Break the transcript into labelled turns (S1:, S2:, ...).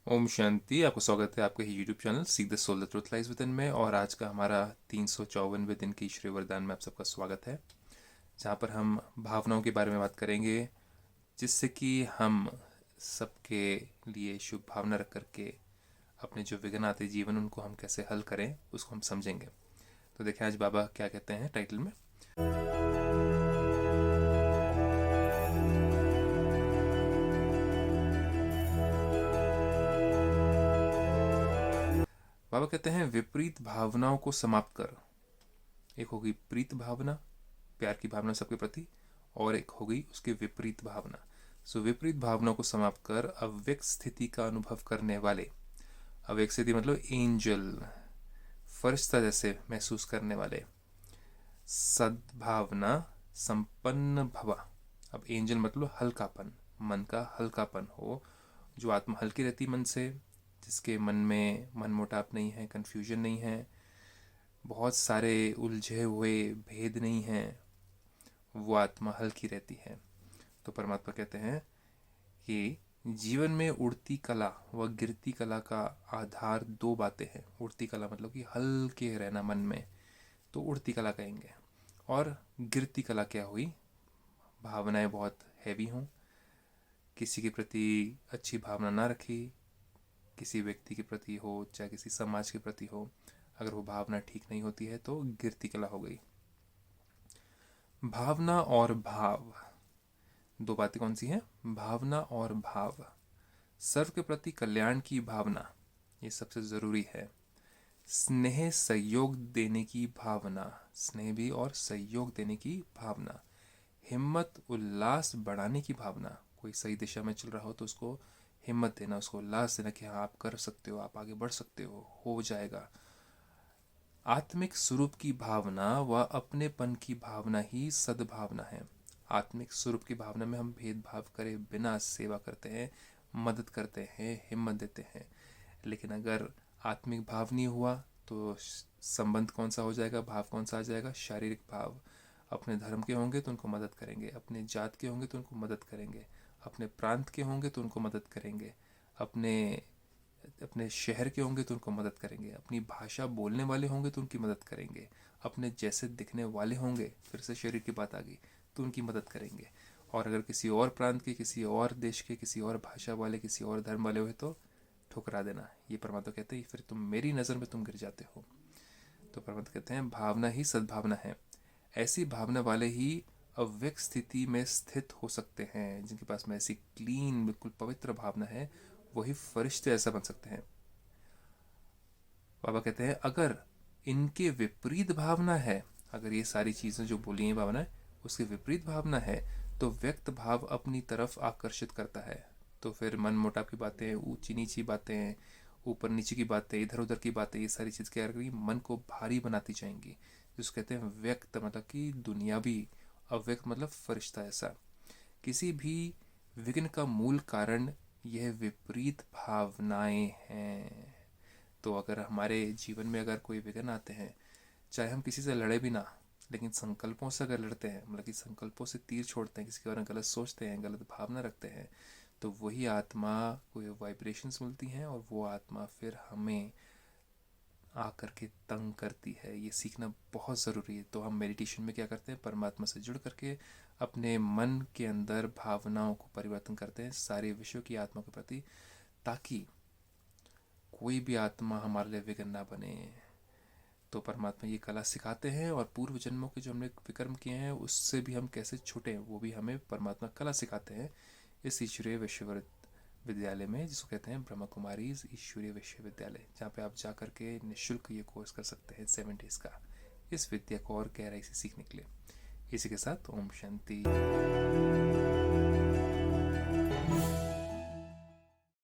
S1: ओम शांति। आपको स्वागत है आपके YouTube channel seek the soul the truth lies within में। और आज का हमारा 354वें दिन की ईश्वरीय वरदान में आप सबका स्वागत है, जहाँ पर हम भावनाओं के बारे में बात करेंगे, जिससे कि हम सबके लिए शुभ भावना रख करके अपने जो विघ्न आते जीवन उनको हम कैसे हल करें उसको हम समझेंगे। तो देखें आज बाबा क्या कहते हैं टाइटल में। बाबा कहते हैं विपरीत भावनाओं को समाप्त कर। एक होगी प्रीत भावना, प्यार की भावना सबके प्रति, और एक हो गई उसके विपरीत भावना। सो विपरीत भावना को समाप्त कर अव्यक्त स्थिति का अनुभव करने वाले, अव्यक्त स्थिति मतलब एंजल, फरिश्ता जैसे महसूस करने वाले, सद्भावना संपन्न भवा। अब एंजल मतलब हल्कापन, मन का हल्कापन हो, जो आत्मा हल्की रहती मन से, जिसके मन में मन मोटाप नहीं है, कन्फ्यूजन नहीं है, बहुत सारे उलझे हुए भेद नहीं हैं, वो आत्मा हल्की रहती है। तो परमात्मा कहते हैं कि जीवन में उड़ती कला व गिरती कला का आधार दो बातें हैं। उड़ती कला मतलब कि हल्के रहना मन में, तो उड़ती कला कहेंगे। और गिरती कला क्या हुई? भावनाएं बहुत हैवी हों, किसी के प्रति अच्छी भावना ना रखी, किसी व्यक्ति के प्रति हो चाहे किसी समाज के प्रति हो, अगर वो भावना ठीक नहीं होती है तो गिरती कला हो गई। भावना और भाव, दो बातें कौन सी हैं? भावना और भाव। सर्व के प्रति कल्याण की भावना, ये सबसे ज़रूरी है। स्नेह सहयोग देने की भावना, स्नेह भी और सहयोग देने की भावना। हिम्मत उल्लास बढ़ाने की भावना, कोई सही दिशा में चल रहा हो तो उसको हिम्मत देना, उसको उल्लास देना कि हाँ आप कर सकते हो, आप आगे बढ़ सकते हो जाएगा। आत्मिक स्वरूप की भावना व अपनेपन की भावना ही सद्भावना है। आत्मिक स्वरूप की भावना में हम भेदभाव करे बिना सेवा करते हैं, मदद करते हैं, हिम्मत देते हैं। लेकिन अगर आत्मिक भाव नहीं हुआ तो संबंध कौन सा हो जाएगा, भाव कौन सा आ जाएगा? शारीरिक भाव। अपने धर्म के होंगे तो उनको मदद करेंगे, अपने जात के होंगे तो उनको मदद करेंगे, अपने प्रांत के होंगे तो उनको मदद करेंगे, अपने अपने शहर के होंगे तो उनको मदद करेंगे, अपनी भाषा बोलने वाले होंगे तो उनकी मदद करेंगे, अपने जैसे दिखने वाले होंगे, फिर से शरीर की बात आ गई, तो उनकी मदद करेंगे। और अगर किसी और प्रांत के, किसी और देश के, किसी और भाषा वाले, किसी और धर्म वाले हुए तो ठुकरा देना। ये परमात्मा कहते हैं फिर तुम मेरी नज़र में तुम गिर जाते हो। तो परमात्मा कहते हैं भावना ही सद्भावना है। ऐसी भावना वाले ही अव्यक्त स्थिति में स्थित हो सकते हैं। जिनके पास में ऐसी क्लीन बिल्कुल पवित्र भावना है, वही फरिश्ते ऐसा बन सकते हैं। बाबा कहते हैं अगर इनके विपरीत भावना है, अगर ये सारी चीज़ें जो बोली हैं भावना उसके विपरीत भावना है, तो व्यक्त भाव अपनी तरफ आकर्षित करता है। तो फिर मन मोटाप की बातें, ऊंची नीची बातें, ऊपर नीचे की बातें, इधर उधर की बातें, ये सारी चीज़ क्या करेगी? मन को भारी बनाती जाएंगी। जिसको कहते हैं व्यक्त मतलब कि दुनियावी, अव्यक्त मतलब फरिश्ता ऐसा। किसी भी विघ्न का मूल कारण यह विपरीत भावनाएं हैं। तो अगर हमारे जीवन में अगर कोई विघ्न आते हैं, चाहे हम किसी से लड़े भी ना, लेकिन संकल्पों से अगर लड़ते हैं, मतलब कि संकल्पों से तीर छोड़ते हैं, किसी के बारे में गलत सोचते हैं, गलत भावना रखते हैं, तो वही आत्मा को वाइब्रेशंस मिलती हैं और वो आत्मा फिर हमें आकर के तंग करती है। ये सीखना बहुत ज़रूरी है। तो हम मेडिटेशन में क्या करते हैं? परमात्मा से जुड़ करके अपने मन के अंदर भावनाओं को परिवर्तन करते हैं सारे विषयों की आत्मा के प्रति, ताकि कोई भी आत्मा हमारे लिए विघ्न ना बने। तो परमात्मा ये कला सिखाते हैं, और पूर्व जन्मों के जो हमने विकर्म किए हैं उससे भी हम कैसे छूटें वो भी हमें परमात्मा कला सिखाते हैं इस ईश्वरीय विश्वविद्यालय में, जिसको कहते हैं ब्रह्मा कुमारी ईश्वरीय विश्वविद्यालय, जहाँ पे आप जा कर के निःशुल्क ये कोर्स कर सकते हैं 7 डेज का, इस विद्या को और गहराई से सीखने के लिए। इसी के साथ ओम शांति।